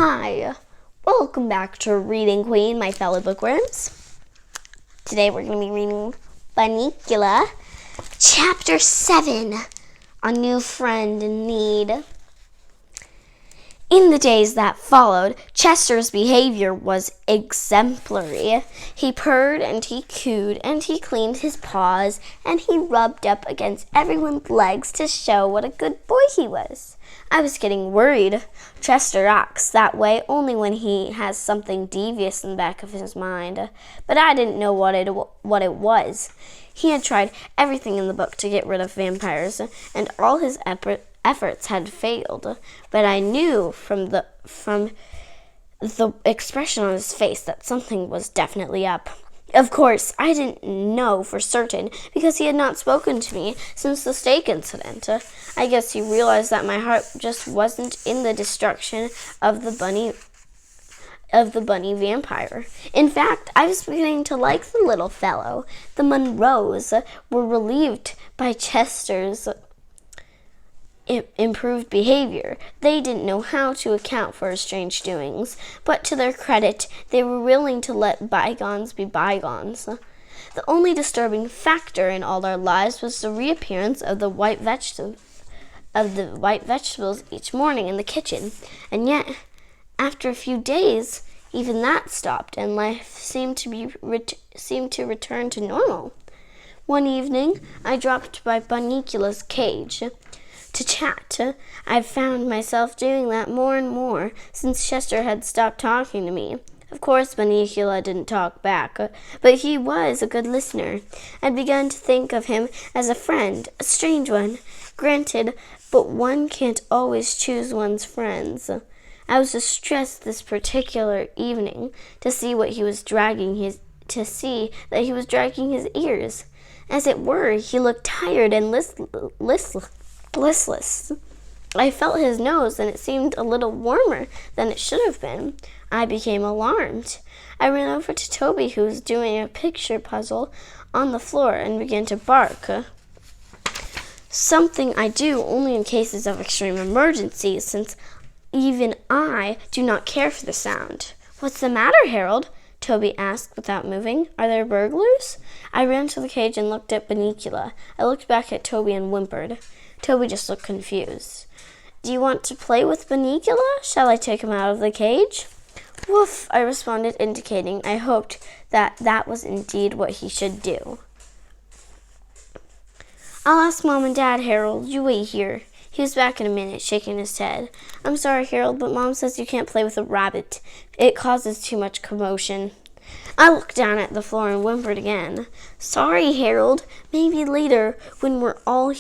Hi, welcome back to Reading Queen, my fellow bookworms. Today we're going to be reading Bunnicula, Chapter 7, A New Friend in Need. In the days that followed, Chester's behavior was exemplary. He purred and he cooed and he cleaned his paws and he rubbed up against everyone's legs to show what a good boy he was. I was getting worried. Chester acts that way only when he has something devious in the back of his mind, but I didn't know what it was. He had tried everything in the book to get rid of vampires, and all his efforts had failed, but I knew from the expression on his face that something was definitely up. Of course, I didn't know for certain because he had not spoken to me since the stake incident. I guess he realized that my heart just wasn't in the destruction of the bunny vampire. In fact, I was beginning to like the little fellow. The Monroes were relieved by Chester's improved behavior. They didn't know how to account for his strange doings, but to their credit, they were willing to let bygones be bygones. The only disturbing factor in all our lives was the reappearance of the white vegetables each morning in the kitchen, and yet, after a few days, even that stopped, and life seemed to return to normal. One evening, I dropped by Bunnicula's cage to chat. I found myself doing that more and more since Chester had stopped talking to me. Of course, Bunnicula didn't talk back, but he was a good listener. I'd begun to think of him as a friend, a strange one, granted, but one can't always choose one's friends. I was distressed this particular evening to see that he was dragging his ears. As it were, he looked tired and listless. I felt his nose, and it seemed a little warmer than it should have been. I became alarmed. I ran over to Toby, who was doing a picture puzzle on the floor, and began to bark. Something I do only in cases of extreme emergency, since even I do not care for the sound. "What's the matter, Harold?" Toby asked without moving. "Are there burglars?" I ran to the cage and looked at Bunnicula. I looked back at Toby and whimpered. Toby just looked confused. "Do you want to play with Bunnicula? Shall I take him out of the cage?" "Woof," I responded, indicating I hoped that was indeed what he should do. "I'll ask Mom and Dad, Harold. You wait here." He was back in a minute, shaking his head. "I'm sorry, Harold, but Mom says you can't play with a rabbit. It causes too much commotion." I looked down at the floor and whimpered again. "Sorry, Harold. Maybe later, when we're all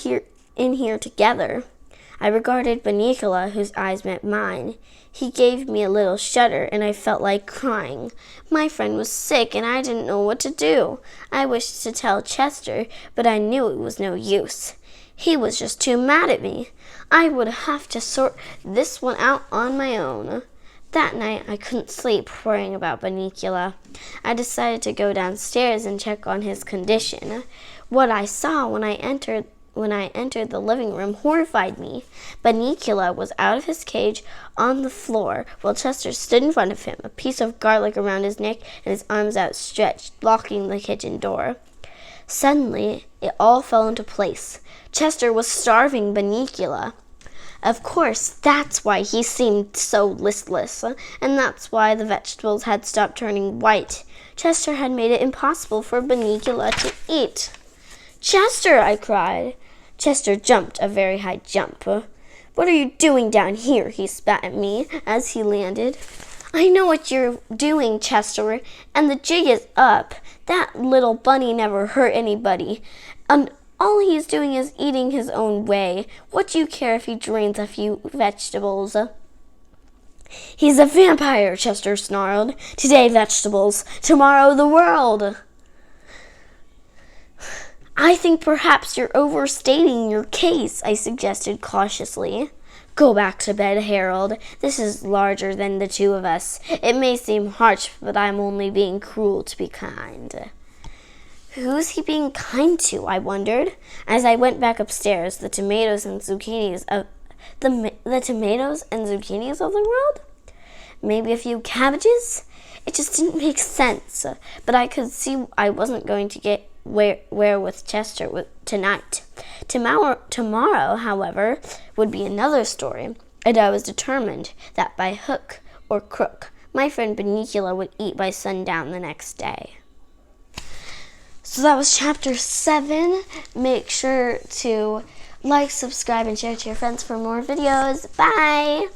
in here together." I regarded Bunnicula, whose eyes met mine. He gave me a little shudder, and I felt like crying. My friend was sick, and I didn't know what to do. I wished to tell Chester, but I knew it was no use. He was just too mad at me. I would have to sort this one out on my own. That night, I couldn't sleep, worrying about Bunnicula. I decided to go downstairs and check on his condition. What I saw when I entered the living room horrified me. Bunnicula was out of his cage on the floor, while Chester stood in front of him, a piece of garlic around his neck and his arms outstretched, blocking the kitchen door. Suddenly, it all fell into place. Chester was starving Bunnicula. Of course, that's why he seemed so listless, and that's why the vegetables had stopped turning white. Chester had made it impossible for Bunnicula to eat. "Chester!" I cried. Chester jumped a very high jump. "What are you doing down here?" he spat at me as he landed. "I know what you're doing, Chester, and the jig is up. That little bunny never hurt anybody, and all he's doing is eating his own way. What do you care if he drains a few vegetables?" "He's a vampire," Chester snarled. "Today vegetables, tomorrow the world." "I think perhaps you're overstating your case," I suggested cautiously. "Go back to bed, Harold. This is larger than the two of us. It may seem harsh, but I'm only being cruel to be kind." Who's he being kind to, I wondered. As I went back upstairs, the tomatoes and zucchinis of the world? maybe a few cabbages. It just didn't make sense. But I could see I wasn't going to get where with Chester tonight. Tomorrow, however, would be another story, and I was determined that by hook or crook, my friend Bunnicula would eat by sundown the next day. So that was chapter 7. Make sure to like, subscribe, and share to your friends for more videos. Bye!